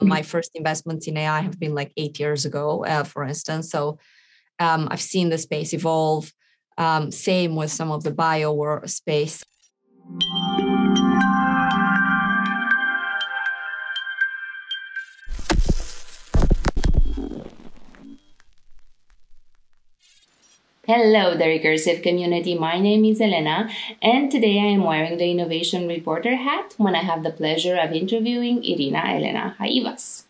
My first investments in AI have been like 8 years ago, for instance. So I've seen the space evolve. Same with some of the bio space. Hello, the Recursive community. My name is Elena, and today I am wearing the Innovation Reporter hat when I have the pleasure of interviewing Elena Haivas.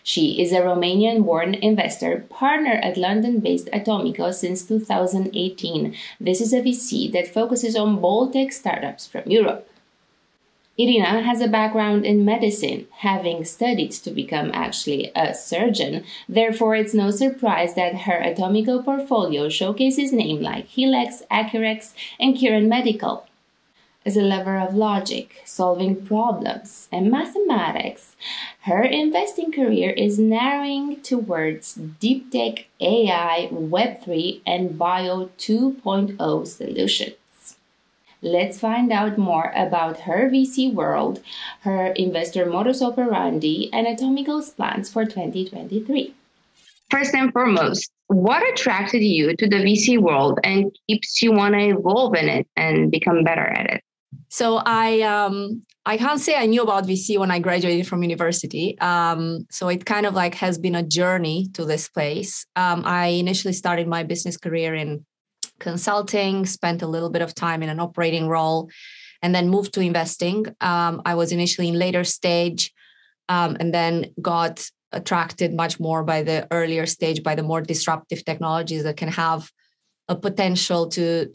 She is a Romanian-born investor, partner at London-based Atomico since 2018. This is a VC that focuses on bold tech startups from Europe. Irina has a background in medicine, having studied to become actually a surgeon. Therefore, it's no surprise that her Atomico portfolio showcases names like Helex, Accurex, and Kiran Medical. As a lover of logic, solving problems, and mathematics, her investing career is narrowing towards deep tech, AI, Web3, and Bio 2.0 solutions. Let's find out more about her VC world, her investor modus operandi, and Atomico's plans for 2023. First and foremost, what attracted you to the VC world and keeps you want to evolve in it and become better at it? So I can't say I knew about VC when I graduated from university. So it kind of like has been a journey to this place. I initially started my business career in consulting, spent a little bit of time in an operating role, and then moved to investing. I was initially in later stage, and then got attracted much more by the earlier stage, by the more disruptive technologies that can have a potential to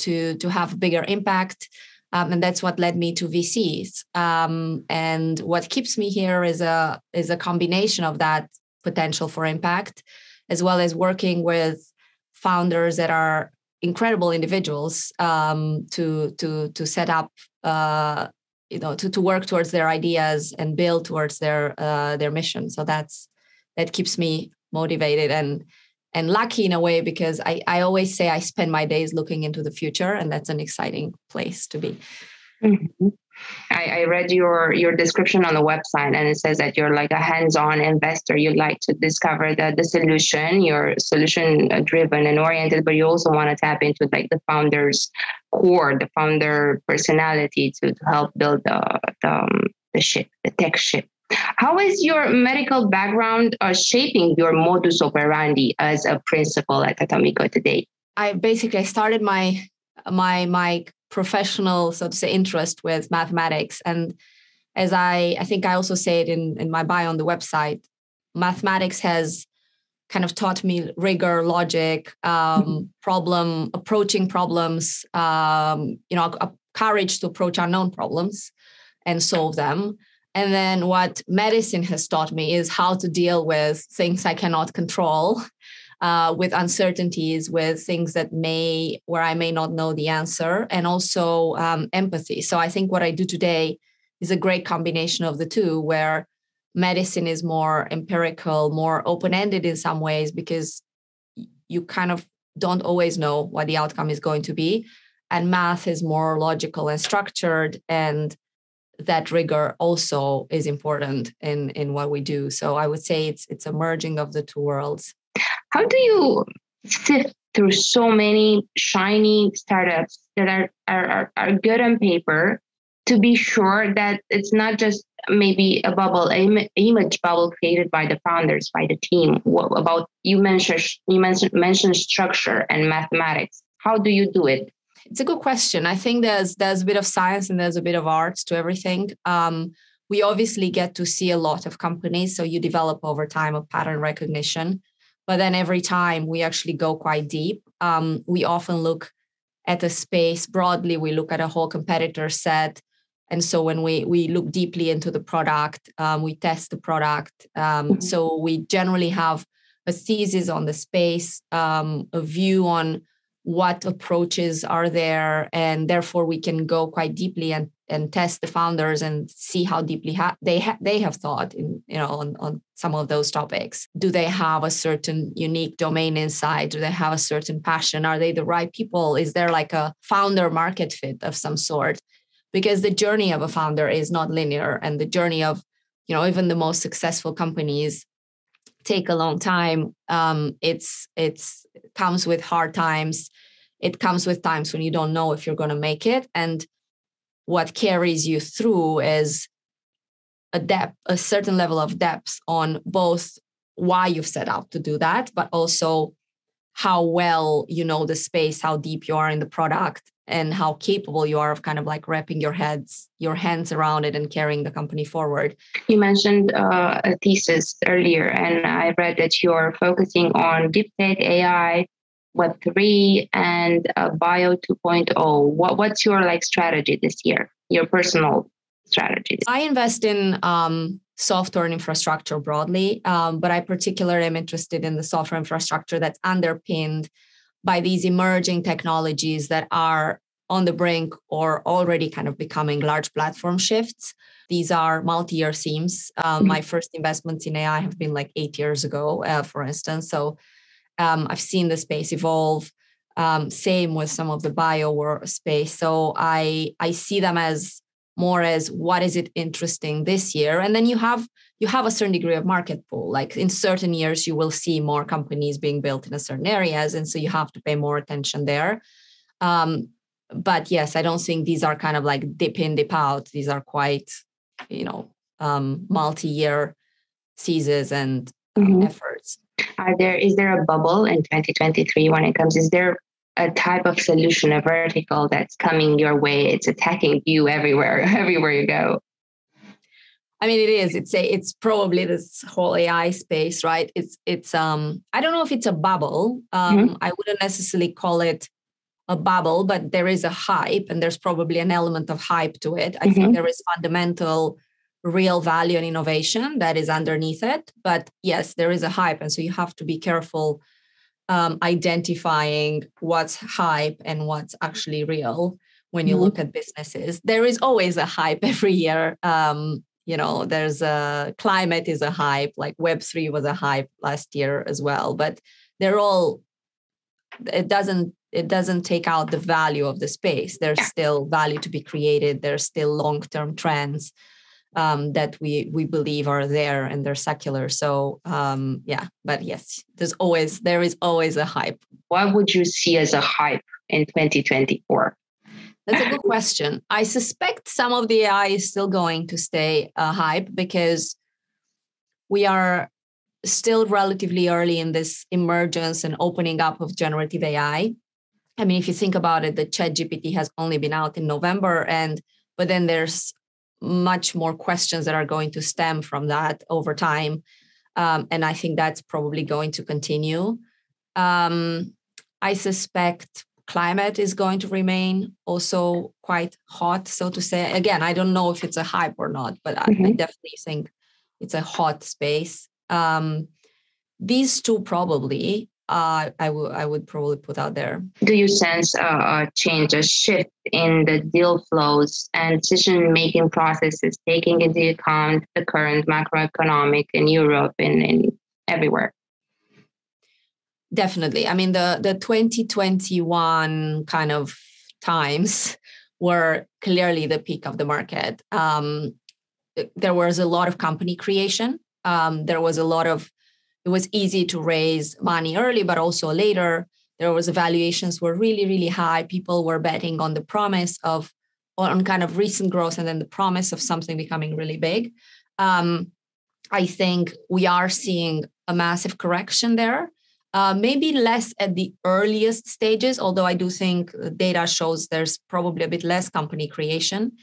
have bigger impact. And that's what led me to VCs. And what keeps me here is a combination of that potential for impact, as well as working with founders that are incredible individuals to set up, to work towards their ideas and build towards their mission. So that keeps me motivated and lucky in a way, because I always say I spend my days looking into the future, and that's an exciting place to be. Mm-hmm. I read your description on the website, and it says that you're like a hands-on investor. You like to discover the solution. You're solution-driven and oriented, but you also want to tap into like the founder's core, the founder personality to help build the ship, the tech ship. How is your medical background shaping your modus operandi as a principal at Atomico today? I started my professional, so to say, interest with mathematics. And as I think I also say it in my bio on the website, mathematics has kind of taught me rigor, logic, approaching problems, courage to approach unknown problems and solve them. And then what medicine has taught me is how to deal with things I cannot control, with uncertainties, with things where I may not know the answer, and also empathy. So I think what I do today is a great combination of the two, where medicine is more empirical, more open-ended in some ways, because you kind of don't always know what the outcome is going to be. And math is more logical and structured, and that rigor also is important in what we do. So I would say it's a merging of the two worlds. How do you sift through so many shiny startups that are good on paper to be sure that it's not just maybe a bubble, image bubble created by the founders, by the team? What about you mentioned structure and mathematics? How do you do it? It's a good question. I think there's a bit of science and there's a bit of art to everything. We obviously get to see a lot of companies, so you develop over time a pattern recognition. But then every time we actually go quite deep. We often look at a space broadly. We look at a whole competitor set. And so when we look deeply into the product, we test the product. So we generally have a thesis on the space, a view on what approaches are there, and therefore we can go quite deeply and test the founders and see how deeply they have thought on some of those topics. Do they have a certain unique domain insight? Do they have a certain passion? Are they the right people? Is there like a founder market fit of some sort? Because the journey of a founder is not linear, and the journey of even the most successful companies take a long time. It's comes with hard times. It comes with times when you don't know if you're going to make it. And what carries you through is a certain level of depth on both why you've set out to do that, but also how well you know the space, how deep you are in the product, and how capable you are of kind of like wrapping your hands around it and carrying the company forward. You mentioned a thesis earlier, and I read that you're focusing on deep tech, AI, Web3, and Bio 2.0. What's your strategy this year? Your personal strategy? I invest in software and infrastructure broadly, but I particularly am interested in the software infrastructure that's underpinned by these emerging technologies that are on the brink or already kind of becoming large platform shifts. These are multi-year themes. My first investments in AI have been like 8 years ago, for instance. So I've seen the space evolve. Same with some of the bio space. So I see them as more as what is it interesting this year, and then you have a certain degree of market pool. Like in certain years, you will see more companies being built in a certain areas, and so you have to pay more attention there. But yes, I don't think these are kind of like dip in, dip out. These are quite, multi-year seasons and efforts. Is there a bubble in 2023 when it comes? Is there a type of solution, a vertical that's coming your way? It's attacking you everywhere you go. I mean, it is. It's probably this whole AI space, right? It's I don't know if it's a bubble. I wouldn't necessarily call it a bubble, but there is a hype, and there's probably an element of hype to it. I think there is fundamental real value and innovation that is underneath it. But yes, there is a hype. And so you have to be careful identifying what's hype and what's actually real when you look at businesses. There is always a hype every year. There's climate is a hype, like Web3 was a hype last year as well, but it doesn't take out the value of the space. There's still value to be created. There's still long-term trends that we believe are there, and they're secular. So but yes, there is always a hype. What would you see as a hype in 2024? That's a good question. I suspect some of the AI is still going to stay a hype because we are still relatively early in this emergence and opening up of generative AI. I mean, if you think about it, the ChatGPT has only been out in November, but then there's much more questions that are going to stem from that over time. And I think that's probably going to continue. I suspect climate is going to remain also quite hot, so to say. Again, I don't know if it's a hype or not, but I definitely think it's a hot space. These two probably I would probably put out there. Do you sense a change, a shift in the deal flows and decision-making processes, taking into account the current macroeconomic in Europe and in everywhere? Definitely. I mean, the 2021 kind of times were clearly the peak of the market. There was a lot of company creation. It was easy to raise money early, but also later. Valuations were really, really high. People were betting on the promise on kind of recent growth, and then the promise of something becoming really big. I think we are seeing a massive correction there. Maybe less at the earliest stages, although I do think data shows there's probably a bit less company creation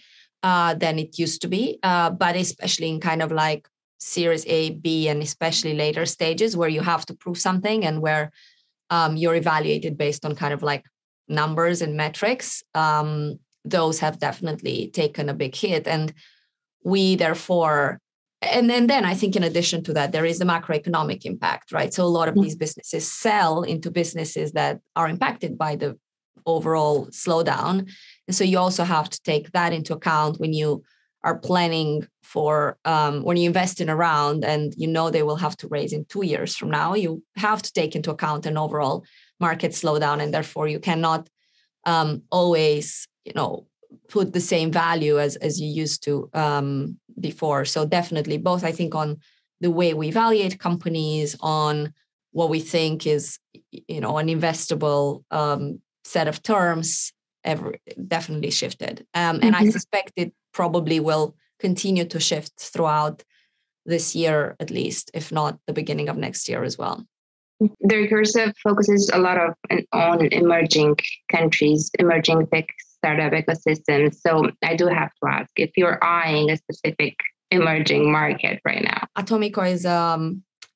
than it used to be, but especially in kind of like Series A, B, and especially later stages where you have to prove something and where you're evaluated based on kind of like numbers and metrics. Those have definitely taken a big hit. And we therefore, and then I think in addition to that, there is the macroeconomic impact, right? So a lot of these businesses sell into businesses that are impacted by the overall slowdown. And so you also have to take that into account when you are planning for, when you invest in a round and they will have to raise in 2 years from now, you have to take into account an overall market slowdown. And therefore you cannot always, put the same value as you used to before. So definitely both, I think, on the way we evaluate companies, on what we think is, an investable set of terms, definitely shifted. And I suspect it probably will continue to shift throughout this year, at least, if not the beginning of next year as well. The Recursive focuses a lot on emerging countries, emerging tech startup ecosystems. So I do have to ask if you're eyeing a specific emerging market right now. Atomico is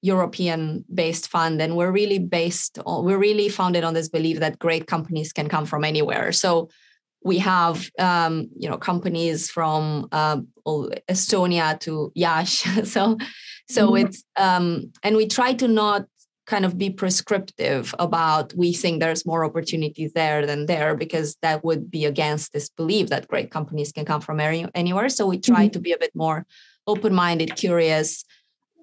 European-based fund, and we're really founded on this belief that great companies can come from anywhere. So we have, companies from Estonia to Yash. So it's, and we try to not kind of be prescriptive about, we think there's more opportunities there than there, because that would be against this belief that great companies can come from anywhere. So we try to be a bit more open-minded, curious,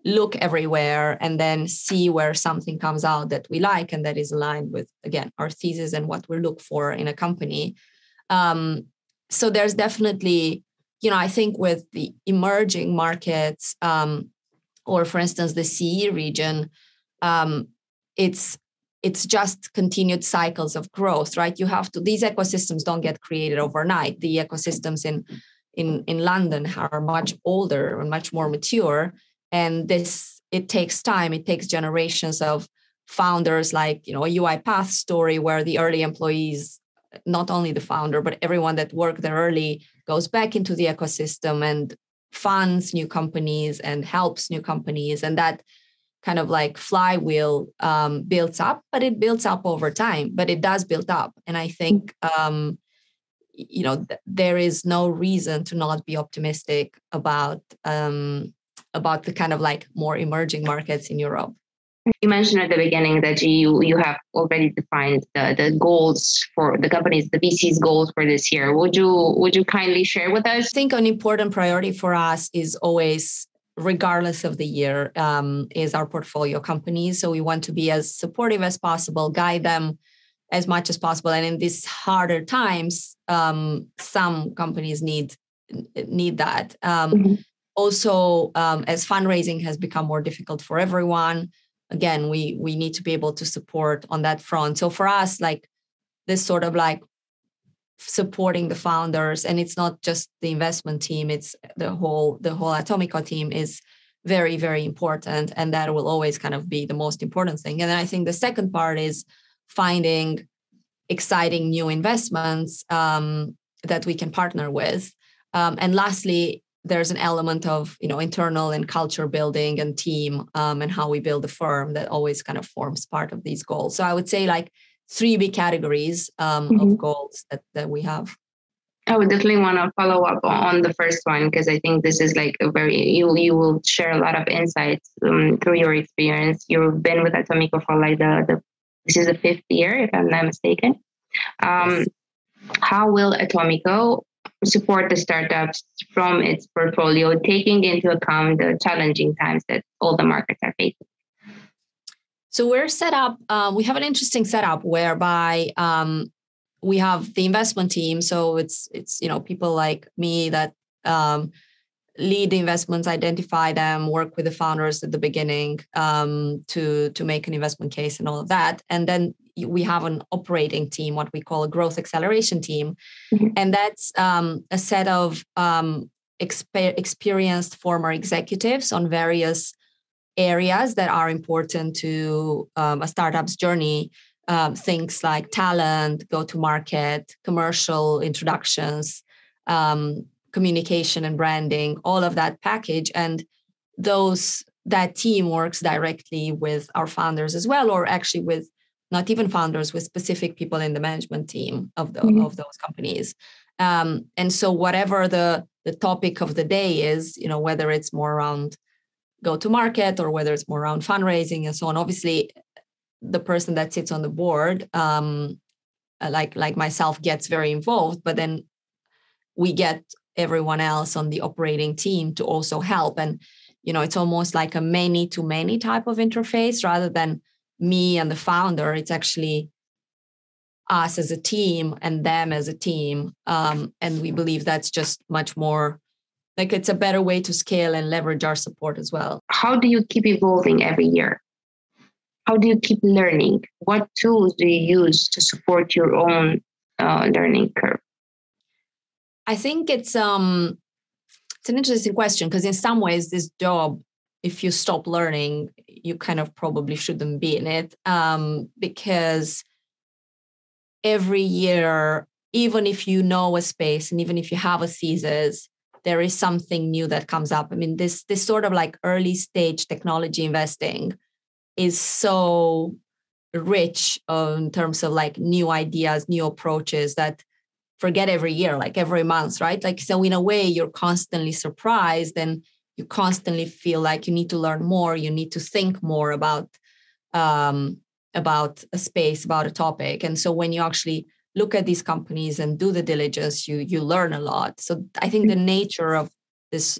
look everywhere, and then see where something comes out that we like and that is aligned with, again, our thesis and what we look for in a company. So there's definitely, I think with the emerging markets, or for instance, the CE region, it's just continued cycles of growth, right? These ecosystems don't get created overnight. The ecosystems in London are much older and much more mature. And it takes time. It takes generations of founders, like, a UiPath story where the early employees, not only the founder, but everyone that worked there early, goes back into the ecosystem and funds new companies and helps new companies. And that kind of like flywheel builds up, but it builds up over time, but it does build up. And I think, there is no reason to not be optimistic about the kind of like more emerging markets in Europe. You mentioned at the beginning that you have already defined the goals for the companies, the VC's goals for this year. Would you kindly share with us? I think an important priority for us is always, regardless of the year, is our portfolio companies. So we want to be as supportive as possible, guide them as much as possible. And in these harder times, some companies need that. Also, as fundraising has become more difficult for everyone, again, we need to be able to support on that front. So for us, like this sort of like supporting the founders, and it's not just the investment team, it's the whole Atomico team is very, very important. And that will always kind of be the most important thing. And then I think the second part is finding exciting new investments that we can partner with. And lastly, there's an element of, internal and culture building and team and how we build a firm that always kind of forms part of these goals. So I would say like 3 big categories of goals that we have. I would definitely want to follow up on the first one, because I think this is like you will share a lot of insights through your experience. You've been with Atomico for like this is the 5th year, if I'm not mistaken. Yes. How will Atomico support the startups from its portfolio, taking into account the challenging times that all the markets are facing? So we're set up, we have an interesting setup whereby we have the investment team. So it's people like me that lead the investments, identify them, work with the founders at the beginning to make an investment case and all of that. And then we have an operating team, what we call a growth acceleration team. And that's a set of experienced former executives on various areas that are important to a startup's journey. Things like talent, go-to-market, commercial introductions, communication and branding, all of that package. And that team works directly with our founders as well, or actually with not even founders, with specific people in the management team of those companies. And so whatever the topic of the day is, whether it's more around go-to-market or whether it's more around fundraising and so on, obviously the person that sits on the board, like myself, gets very involved, but then we get everyone else on the operating team to also help. And, it's almost like a many-to-many type of interface rather than me and the founder. It's actually us as a team and them as a team. And we believe that's just much more like it's a better way to scale and leverage our support as well. How do you keep evolving every year? How do you keep learning? What tools do you use to support your own learning curve? I think it's an interesting question, because in some ways this job, if you stop learning, you kind of probably shouldn't be in it, because every year, even if you know a space and even if you have a thesis, there is something new that comes up. I mean, this sort of like early stage technology investing is so rich in terms of like new ideas, new approaches, that forget every year, like every month, right? Like, so in a way, you're constantly surprised and you constantly feel like you need to learn more. You need to think more about a space, about a topic. And so when you actually look at these companies and do the diligence, you learn a lot. So I think the nature of this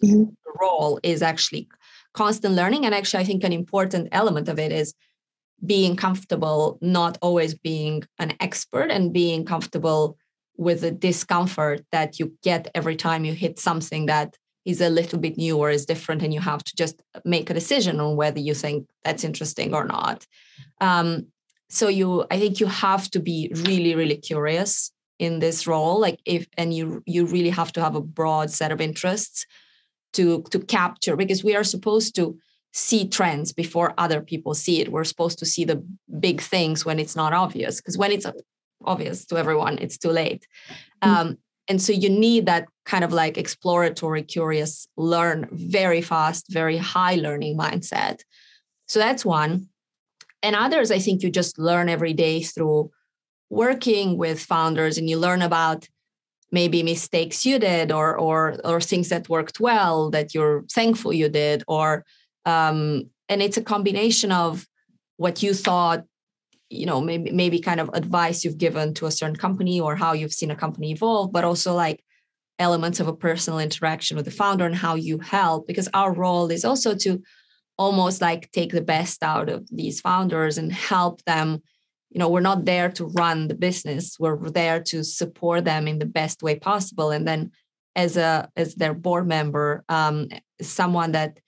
role is actually constant learning. And actually, I think an important element of it is being comfortable, not always being an expert, and being comfortable with the discomfort that you get every time you hit something that is a little bit new or is different, and you have to just make a decision on whether you think that's interesting or not. So I think you have to be really, really curious in this role. Like you really have to have a broad set of interests to capture, because we are supposed to see trends before other people see it. We're supposed to see the big things when it's not obvious, because when it's obvious to everyone, it's too late. And so you need that kind of like exploratory, curious, learn very fast, very high learning mindset. So that's one. And others, I think you just learn every day through working with founders, and you learn about maybe mistakes you did or things that worked well that you're thankful you did, or and it's a combination of what you thought, maybe kind of advice you've given to a certain company or how you've seen a company evolve, but also like elements of a personal interaction with the founder and how you help, because our role is also to almost like take the best out of these founders and help them. We're not there to run the business. We're there to support them in the best way possible. And then as their board member, someone that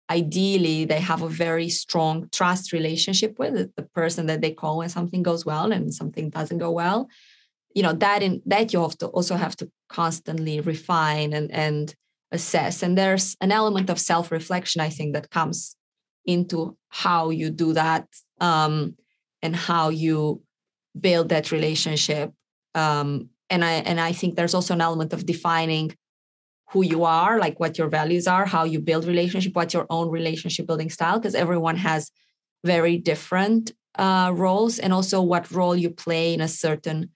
ideally they have a very strong trust relationship with, the person that they call when something goes well and something doesn't go well. That you also have to constantly refine and assess. And there's an element of self-reflection, I think, that comes into how you do that, and how you build that relationship. And I think there's also an element of defining who you are, like what your values are, how you build relationship, what's your own relationship building style, because everyone has very different roles, and also what role you play in a certain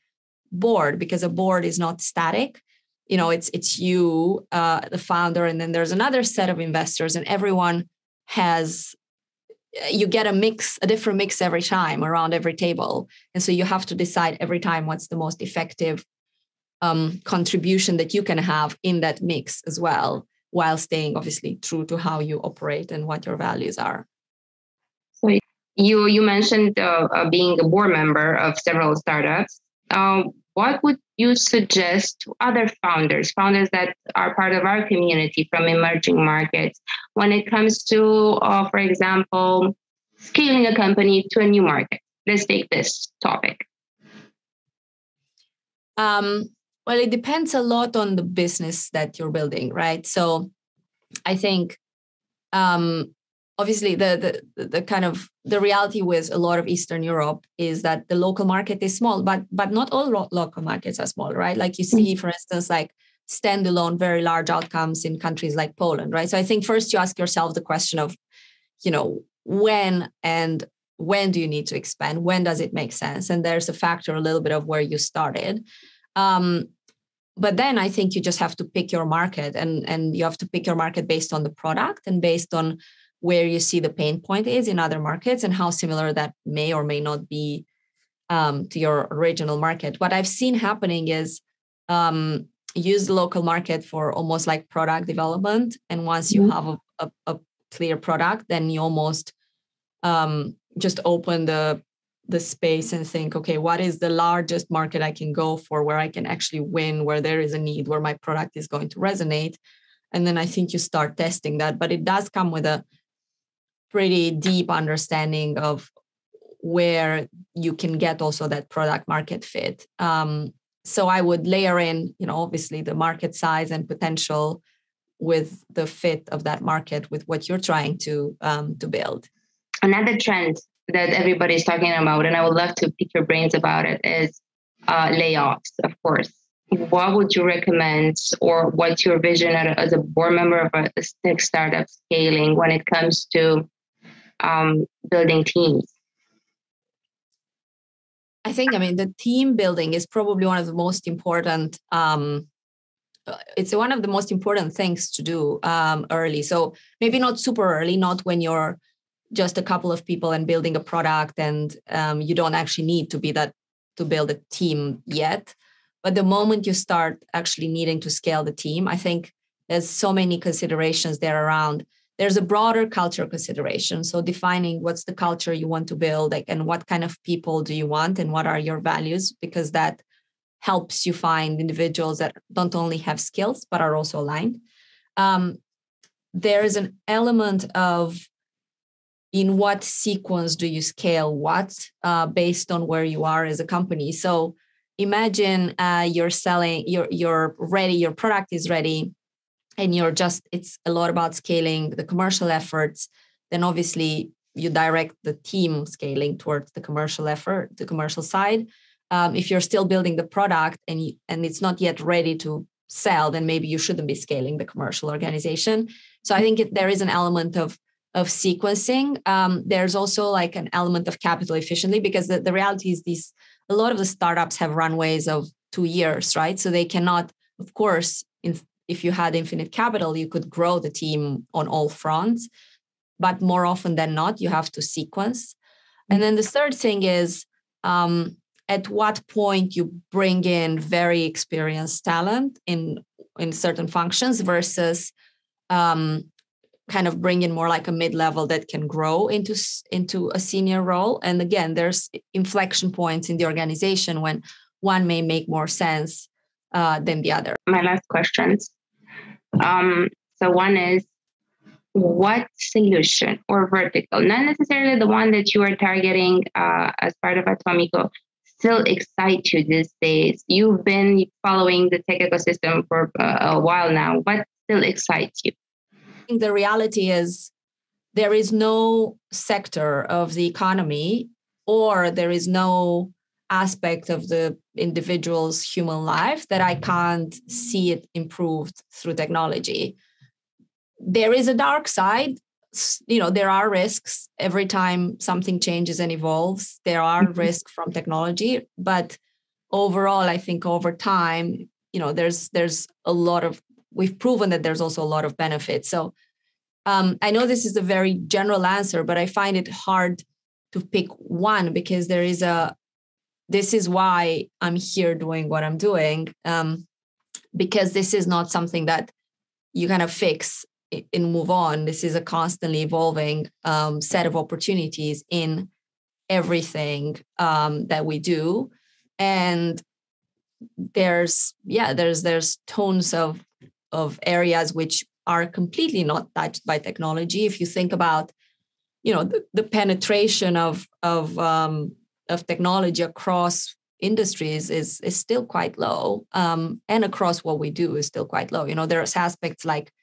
board, because a board is not static. It's you, the founder, and then there's another set of investors, and everyone you get a different mix every time around every table. And so you have to decide every time what's the most effective contribution that you can have in that mix as well, while staying obviously true to how you operate and what your values are. So you mentioned being a board member of several startups. What would you suggest to other founders that are part of our community from emerging markets, when it comes to, for example, scaling a company to a new market? Let's take this topic. Well, it depends a lot on the business that you're building, right? So I think obviously the kind of the reality with a lot of Eastern Europe is that the local market is small, but not all local markets are small, right? Like you see, for instance, like standalone very large outcomes in countries like Poland, right? So I think first you ask yourself the question of, when do you need to expand? When does it make sense? And there's a factor a little bit of where you started. But then I think you just have to pick your market, and you have to pick your market based on the product and based on where you see the pain point is in other markets and how similar that may or may not be to your original market. What I've seen happening is use the local market for almost like product development. And once you have a clear product, then you almost just open the space and think, okay, what is the largest market I can go for, where I can actually win, where there is a need, where my product is going to resonate. And then I think you start testing that. But it does come with a pretty deep understanding of where you can get also that product market fit. So I would layer in, obviously the market size and potential with the fit of that market with what you're trying to build. Another trend that everybody's talking about, and I would love to pick your brains about it, is layoffs, of course. What would you recommend, or what's your vision as a board member of a tech startup scaling when it comes to building teams? I think, the team building is probably one of the most important. It's one of the most important things to do early. So maybe not super early, not when you're just a couple of people and building a product, and you don't actually need to be that to build a team yet. But the moment you start actually needing to scale the team, I think there's so many considerations there around. There's a broader cultural consideration. So defining what's the culture you want to build, and what kind of people do you want, and what are your values, because that helps you find individuals that don't only have skills, but are also aligned. There is an element of in what sequence do you scale what based on where you are as a company. So imagine you're selling, you're ready, your product is ready, and it's a lot about scaling the commercial efforts. Then obviously you direct the team scaling towards the commercial effort, the commercial side. If you're still building the product and it's not yet ready to sell, then maybe you shouldn't be scaling the commercial organization. So I think there is an element of sequencing. There's also like an element of capital efficiently, because the reality is a lot of the startups have runways of 2 years, right? So they cannot, of course, if you had infinite capital, you could grow the team on all fronts, but more often than not, you have to sequence. And then the third thing is at what point you bring in very experienced talent in certain functions versus kind of bring in more like a mid-level that can grow into a senior role. And again, there's inflection points in the organization when one may make more sense than the other. My last questions. So one is, what solution or vertical, not necessarily the one that you are targeting as part of Atomico, still excites you these days? You've been following the tech ecosystem for a while now. What still excites you? I think the reality is there is no sector of the economy, or there is no aspect of the individual's human life that I can't see it improved through technology. There is a dark side. There are risks every time something changes and evolves. There are risks from technology, but overall, I think over time, there's a lot of, we've proven that there's also a lot of benefits. So I know this is a very general answer, but I find it hard to pick one, because this is why I'm here doing what I'm doing, because this is not something that you kind of fix and move on. This is a constantly evolving set of opportunities in everything that we do. And there's tons of areas which are completely not touched by technology. If you think about, the penetration of technology across industries is still quite low, and across what we do is still quite low. There's aspects like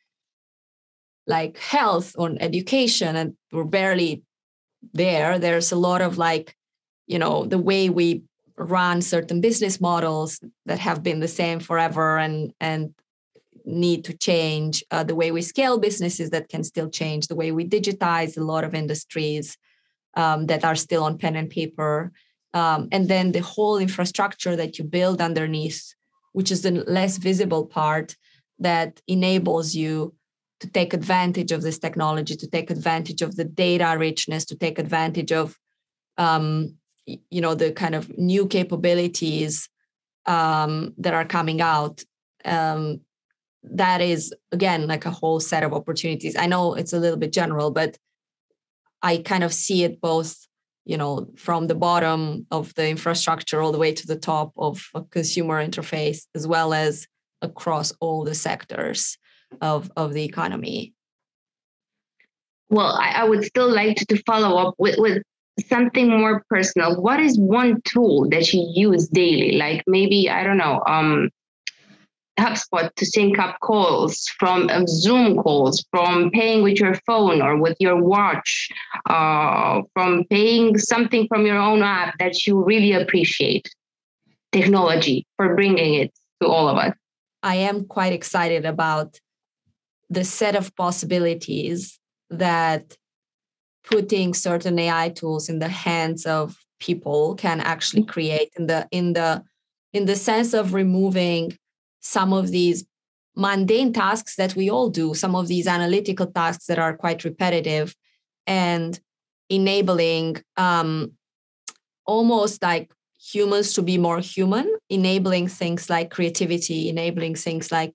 health or education, and we're barely there. There's a lot of the way we run certain business models that have been the same forever and need to change. The way we scale businesses that can still change. The way we digitize a lot of industries that are still on pen and paper. And then the whole infrastructure that you build underneath, which is the less visible part that enables you to take advantage of this technology, to take advantage of the data richness, to take advantage of, the kind of new capabilities that are coming out. That is, again, like a whole set of opportunities. I know it's a little bit general, but I kind of see it both, from the bottom of the infrastructure all the way to the top of a consumer interface, as well as across all the sectors. of the economy. Well, I would still like to follow up with something more personal. What is one tool that you use daily? Like maybe, I don't know, HubSpot to sync up calls, from Zoom calls, from paying with your phone or with your watch, from paying something from your own app that you really appreciate. Technology for bringing it to all of us. I am quite excited about the set of possibilities that putting certain AI tools in the hands of people can actually create in the sense of removing some of these mundane tasks that we all do, some of these analytical tasks that are quite repetitive, and enabling almost like humans to be more human, enabling things like creativity, enabling things like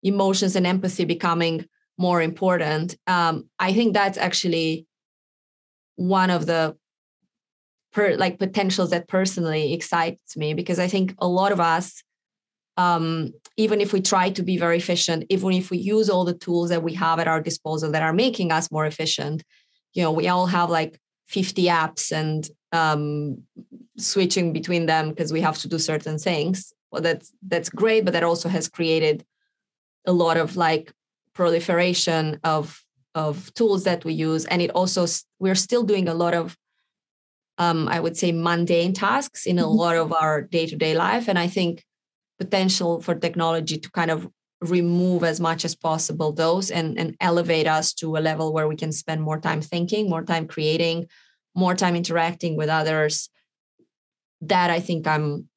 emotions and empathy becoming more important. I think that's actually one of the potentials that personally excites me, because I think a lot of us, even if we try to be very efficient, even if we use all the tools that we have at our disposal that are making us more efficient, we all have like 50 apps and switching between them because we have to do certain things. Well, that's great, but that also has created a lot of like proliferation of tools that we use, and it also, we're still doing a lot of I would say mundane tasks in a lot of our day-to-day life, and I think potential for technology to kind of remove as much as possible those and elevate us to a level where we can spend more time thinking, more time creating, more time interacting with others. That I think I'm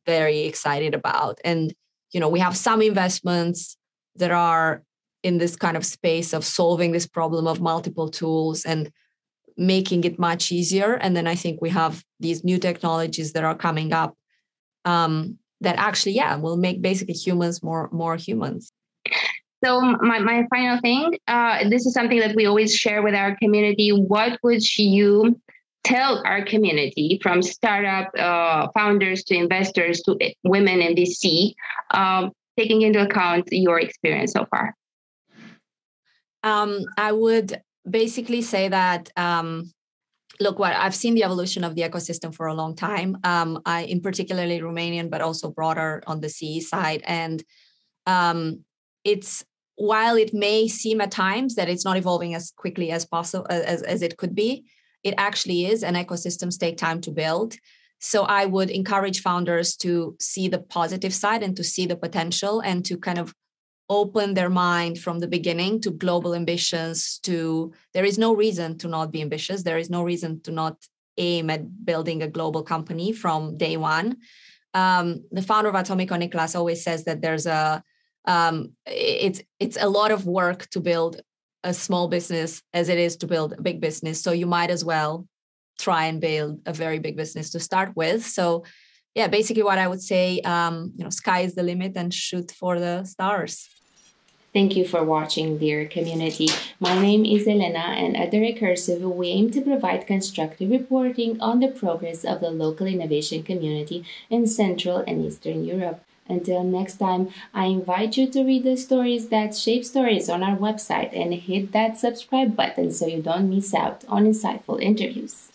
very excited about. And, we have some investments that are in this kind of space of solving this problem of multiple tools and making it much easier. And then I think we have these new technologies that are coming up that actually, will make basically humans more humans. So my final thing, this is something that we always share with our community. What would you tell our community, from startup founders to investors to women in VC, taking into account your experience so far? I would basically say that, look, I've seen the evolution of the ecosystem for a long time. I, in particularly Romanian, but also broader on the CE side. And while it may seem at times that it's not evolving as quickly as possible as it could be, it actually is, and ecosystems take time to build. So I would encourage founders to see the positive side and to see the potential, and to kind of open their mind from the beginning to global ambitions. There is no reason to not be ambitious. There is no reason to not aim at building a global company from day one. The founder of Atomico, Nicholas, always says that it's a lot of work to build a small business as it is to build a big business. So you might as well try and build a very big business to start with. So basically what I would say, sky is the limit and shoot for the stars. Thank you for watching, dear community. My name is Elena, and at the Recursive, we aim to provide constructive reporting on the progress of the local innovation community in Central and Eastern Europe. Until next time, I invite you to read the stories that shape stories on our website and hit that subscribe button so you don't miss out on insightful interviews.